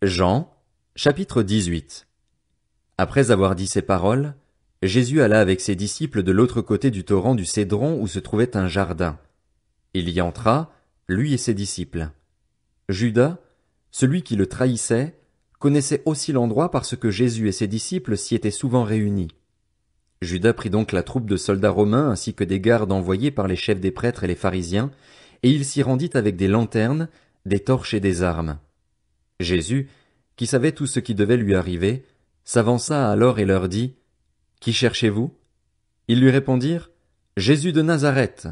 Jean, chapitre 18. Après avoir dit ces paroles, Jésus alla avec ses disciples de l'autre côté du torrent du Cédron où se trouvait un jardin. Il y entra, lui et ses disciples. Judas, celui qui le trahissait, connaissait aussi l'endroit parce que Jésus et ses disciples s'y étaient souvent réunis. Judas prit donc la troupe de soldats romains ainsi que des gardes envoyés par les chefs des prêtres et les pharisiens, et il s'y rendit avec des lanternes, des torches et des armes. Jésus, qui savait tout ce qui devait lui arriver, s'avança alors et leur dit, « Qui cherchez-vous » Ils lui répondirent, « Jésus de Nazareth. »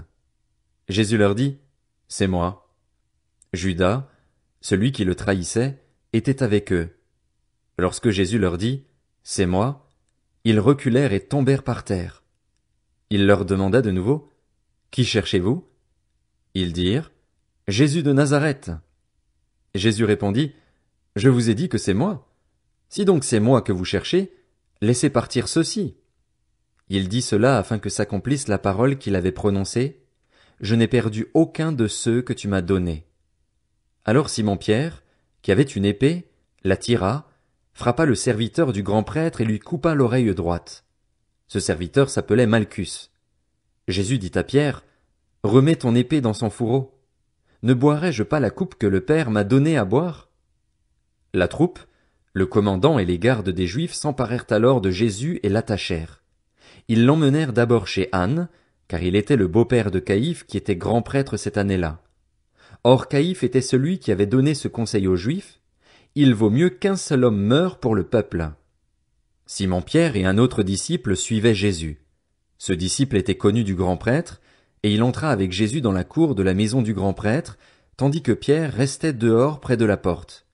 Jésus leur dit, « C'est moi. » Judas, celui qui le trahissait, était avec eux. Lorsque Jésus leur dit, « C'est moi », ils reculèrent et tombèrent par terre. Il leur demanda de nouveau, « Qui cherchez-vous » Ils dirent, « Jésus de Nazareth. » Jésus répondit, « Je vous ai dit que c'est moi. Si donc c'est moi que vous cherchez, laissez partir ceux-ci. » Il dit cela afin que s'accomplisse la parole qu'il avait prononcée, « Je n'ai perdu aucun de ceux que tu m'as donnés. » Alors Simon-Pierre, qui avait une épée, la tira, frappa le serviteur du grand prêtre et lui coupa l'oreille droite. Ce serviteur s'appelait Malchus. Jésus dit à Pierre, « Remets ton épée dans son fourreau. Ne boirai-je pas la coupe que le Père m'a donnée à boire ?» La troupe, le commandant et les gardes des Juifs s'emparèrent alors de Jésus et l'attachèrent. Ils l'emmenèrent d'abord chez Anne, car il était le beau-père de Caïphe qui était grand prêtre cette année-là. Or Caïphe était celui qui avait donné ce conseil aux Juifs, « Il vaut mieux qu'un seul homme meure pour le peuple. » Simon-Pierre et un autre disciple suivaient Jésus. Ce disciple était connu du grand prêtre, et il entra avec Jésus dans la cour de la maison du grand prêtre, tandis que Pierre restait dehors près de la porte.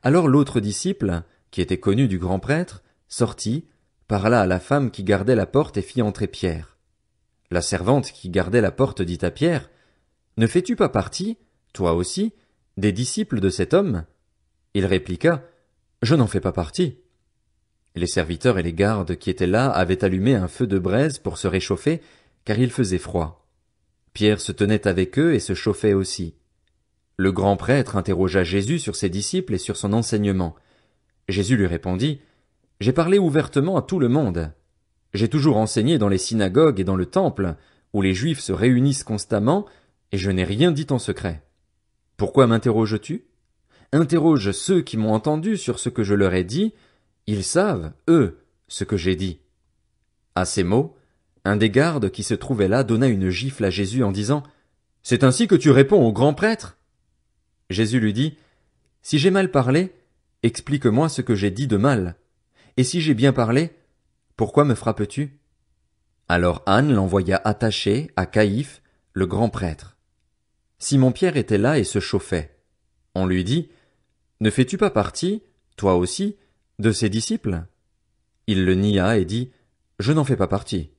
Alors l'autre disciple, qui était connu du grand prêtre, sortit, parla à la femme qui gardait la porte et fit entrer Pierre. La servante qui gardait la porte dit à Pierre, « Ne fais-tu pas partie, toi aussi, des disciples de cet homme ?» Il répliqua, « Je n'en fais pas partie. » Les serviteurs et les gardes qui étaient là avaient allumé un feu de braise pour se réchauffer, car il faisait froid. Pierre se tenait avec eux et se chauffait aussi. Le grand prêtre interrogea Jésus sur ses disciples et sur son enseignement. Jésus lui répondit, « J'ai parlé ouvertement à tout le monde. J'ai toujours enseigné dans les synagogues et dans le temple, où les Juifs se réunissent constamment, et je n'ai rien dit en secret. Pourquoi m'interroges-tu? Interroge ceux qui m'ont entendu sur ce que je leur ai dit, ils savent, eux, ce que j'ai dit. » À ces mots, un des gardes qui se trouvait là donna une gifle à Jésus en disant, « C'est ainsi que tu réponds au grand prêtre? » Jésus lui dit, « Si j'ai mal parlé, explique-moi ce que j'ai dit de mal. Et si j'ai bien parlé, pourquoi me frappes-tu » Alors Anne l'envoya attacher à Caïphe, le grand prêtre. Simon-Pierre était là et se chauffait. On lui dit, « Ne fais-tu pas partie, toi aussi, de ses disciples ?» Il le nia et dit, « Je n'en fais pas partie. »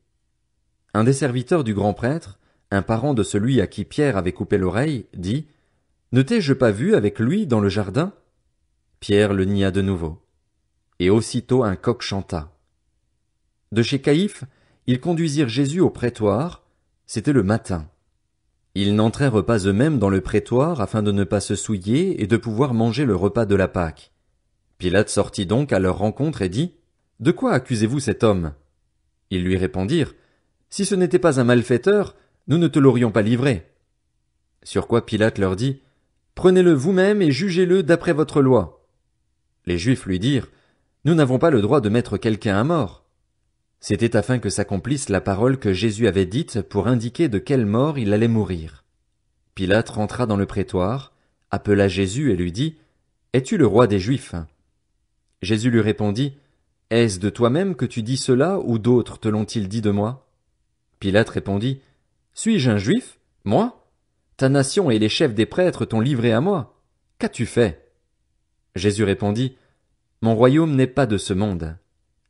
Un des serviteurs du grand prêtre, un parent de celui à qui Pierre avait coupé l'oreille, dit, « Ne t'ai-je pas vu avec lui dans le jardin ?» Pierre le nia de nouveau. Et aussitôt un coq chanta. De chez Caïphe, ils conduisirent Jésus au prétoire, c'était le matin. Ils n'entrèrent pas eux-mêmes dans le prétoire afin de ne pas se souiller et de pouvoir manger le repas de la Pâque. Pilate sortit donc à leur rencontre et dit, « De quoi accusez-vous cet homme ?» Ils lui répondirent, « Si ce n'était pas un malfaiteur, nous ne te l'aurions pas livré. » Sur quoi Pilate leur dit, « Prenez-le vous-même et jugez-le d'après votre loi. » Les Juifs lui dirent, « Nous n'avons pas le droit de mettre quelqu'un à mort. » C'était afin que s'accomplisse la parole que Jésus avait dite pour indiquer de quelle mort il allait mourir. Pilate rentra dans le prétoire, appela Jésus et lui dit, « Es-tu le roi des Juifs ?» Jésus lui répondit, « Est-ce de toi-même que tu dis cela ou d'autres te l'ont-ils dit de moi ?» Pilate répondit, « Suis-je un Juif, moi? Ta nation et les chefs des prêtres t'ont livré à moi. Qu'as-tu fait? » Jésus répondit, « Mon royaume n'est pas de ce monde.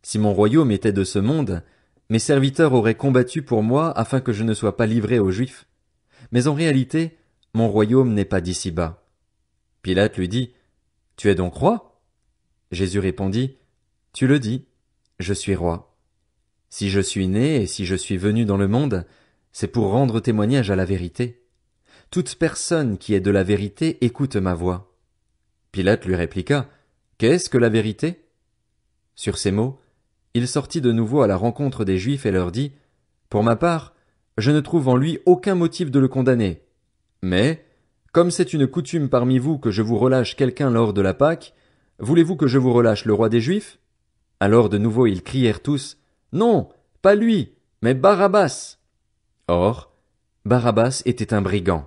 Si mon royaume était de ce monde, mes serviteurs auraient combattu pour moi afin que je ne sois pas livré aux Juifs. Mais en réalité, mon royaume n'est pas d'ici-bas. » Pilate lui dit, « Tu es donc roi? » Jésus répondit, « Tu le dis, je suis roi. Si je suis né et si je suis venu dans le monde, c'est pour rendre témoignage à la vérité. Toute personne qui est de la vérité écoute ma voix. » Pilate lui répliqua, Qu'est-ce que la vérité? Sur ces mots, il sortit de nouveau à la rencontre des Juifs et leur dit, Pour ma part, je ne trouve en lui aucun motif de le condamner. Mais, comme c'est une coutume parmi vous que je vous relâche quelqu'un lors de la Pâque, voulez-vous que je vous relâche le roi des Juifs? Alors de nouveau ils crièrent tous, Non, pas lui, mais Barabbas. Or, Barabbas était un brigand.